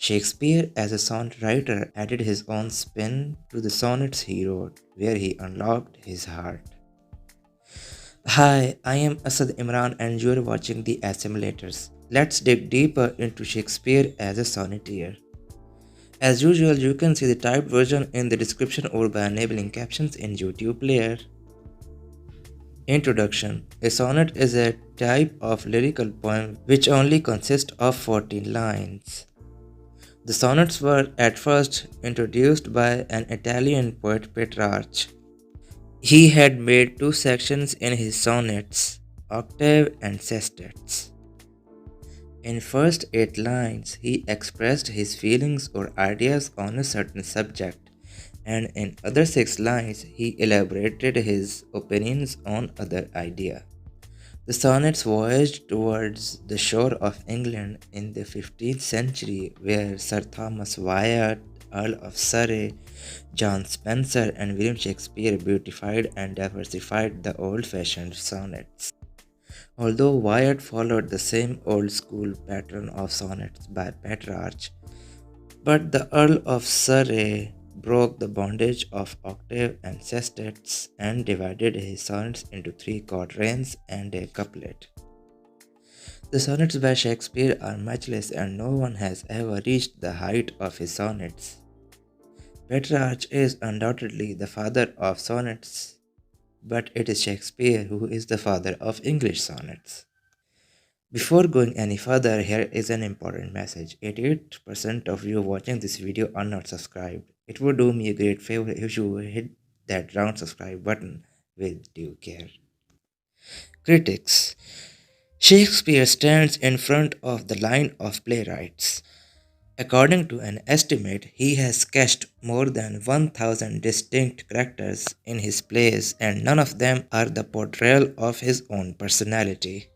Shakespeare, as a sonnet writer, added his own spin to the sonnets he wrote, where he unlocked his heart. Hi, I am Asad Imran and you are watching the Assimilators. Let's dig deeper into Shakespeare as a sonneteer. As usual, you can see the typed version in the description or by enabling captions in YouTube player. Introduction. A sonnet is a type of lyrical poem which only consists of 14 lines. The sonnets were at first introduced by an Italian poet Petrarch. He had made two sections in his sonnets, octave and sestets. In first 8 lines, he expressed his feelings or ideas on a certain subject, and in other 6 lines, he elaborated his opinions on other idea. The sonnets voyaged towards the shore of England in the 15th century, where Sir Thomas Wyatt, Earl of Surrey, John Spenser and William Shakespeare beautified and diversified the old-fashioned sonnets. Although Wyatt followed the same old-school pattern of sonnets by Petrarch, but the Earl of Surrey broke the bondage of octave and sestets and divided his sonnets into 3 quatrains and a couplet. The sonnets by Shakespeare are matchless and no one has ever reached the height of his sonnets. Petrarch is undoubtedly the father of sonnets, but it is Shakespeare who is the father of English sonnets. Before going any further, here is an important message. 88% of you watching this video are not subscribed. It would do me a great favor if you hit that round subscribe button with due care. Critics. Shakespeare stands in front of the line of playwrights. According to an estimate, he has sketched more than 1,000 distinct characters in his plays, and none of them are the portrayal of his own personality.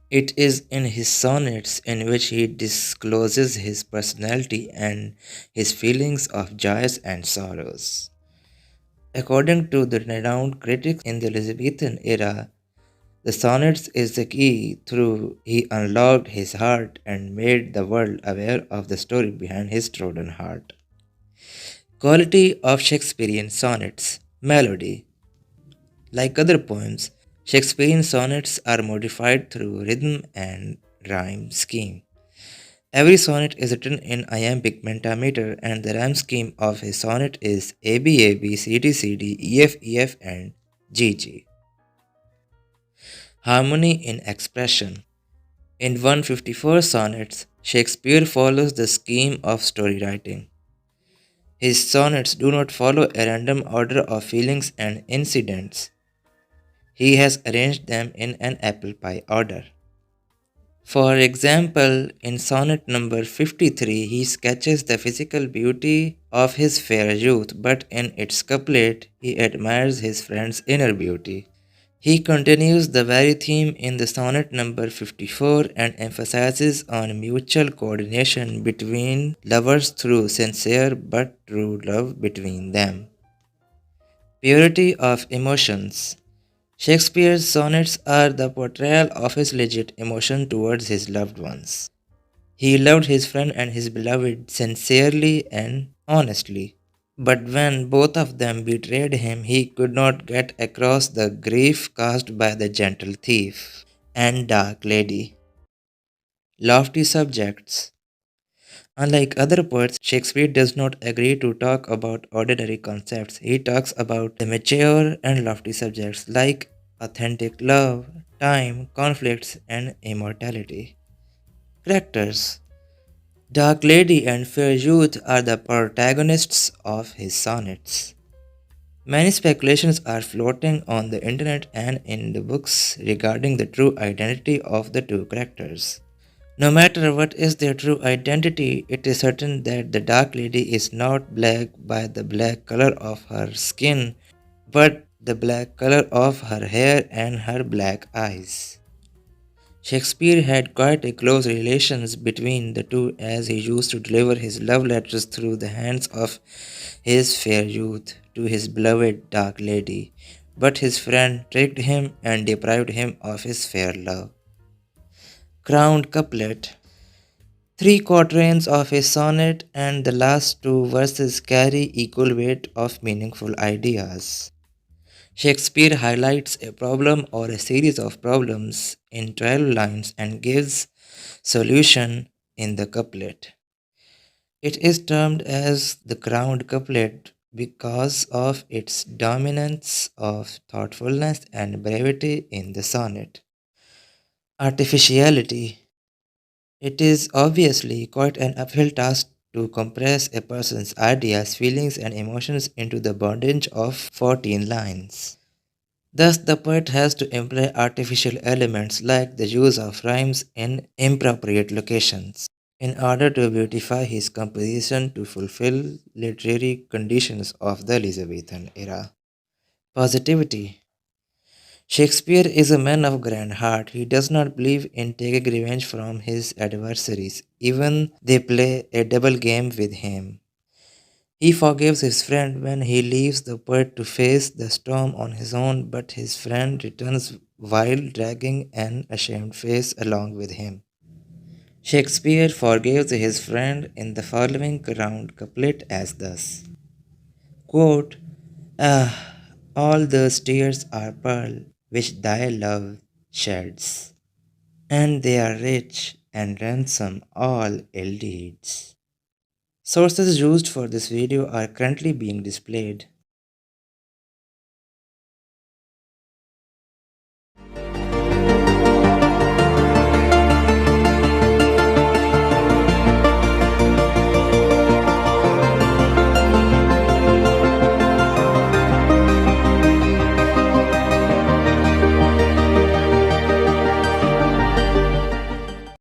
It is in his sonnets in which he discloses his personality and his feelings of joys and sorrows. According to the renowned critics in the Elizabethan era, the sonnets is the key through he unlocked his heart and made the world aware of the story behind his trodden heart. Quality of Shakespearean sonnets. Melody. Like other poems, Shakespearean sonnets are modified through rhythm and rhyme scheme. Every sonnet is written in iambic pentameter and the rhyme scheme of his sonnet is AB AB CD CD EF EF and GG. Harmony in expression. In 154 sonnets, Shakespeare follows the scheme of story writing. His sonnets do not follow a random order of feelings and incidents. He has arranged them in an apple pie order. For example, in sonnet number 53, he sketches the physical beauty of his fair youth, but in its couplet, he admires his friend's inner beauty. He continues the very theme in the sonnet number 54 and emphasizes on mutual coordination between lovers through sincere but true love between them. Purity of emotions. Shakespeare's sonnets are the portrayal of his legit emotion towards his loved ones. He loved his friend and his beloved sincerely and honestly. But when both of them betrayed him, he could not get across the grief caused by the gentle thief and dark lady. Lofty subjects. Unlike other poets, Shakespeare does not agree to talk about ordinary concepts. He talks about the mature and lofty subjects like authentic love, time, conflicts, and immortality. Characters. Dark Lady and Fair Youth are the protagonists of his sonnets. Many speculations are floating on the internet and in the books regarding the true identity of the two characters. No matter what is their true identity, it is certain that the Dark Lady is not black by the black color of her skin, but the black color of her hair and her black eyes. Shakespeare had quite a close relations between the two as he used to deliver his love letters through the hands of his fair youth to his beloved dark lady, but his friend tricked him and deprived him of his fair love. Crowned couplet. Three quatrains of a sonnet and the last two verses carry equal weight of meaningful ideas. Shakespeare highlights a problem or a series of problems in 12 lines and gives solution in the couplet. It is termed as the crowned couplet because of its dominance of thoughtfulness and brevity in the sonnet. Artificiality. It is obviously quite an uphill task to compress a person's ideas, feelings, and emotions into the bondage of 14 lines. Thus, the poet has to employ artificial elements like the use of rhymes in inappropriate locations in order to beautify his composition to fulfill literary conditions of the Elizabethan era. Positivity. Shakespeare is a man of grand heart. He does not believe in taking revenge from his adversaries, even they play a double game with him. He forgives his friend when he leaves the poet to face the storm on his own, but his friend returns while dragging an ashamed face along with him. Shakespeare forgives his friend in the following round couplet as thus quote, "Ah, all those tears are pearl which thy love sheds, and they are rich and ransom all ill deeds." Sources used for this video are currently being displayed.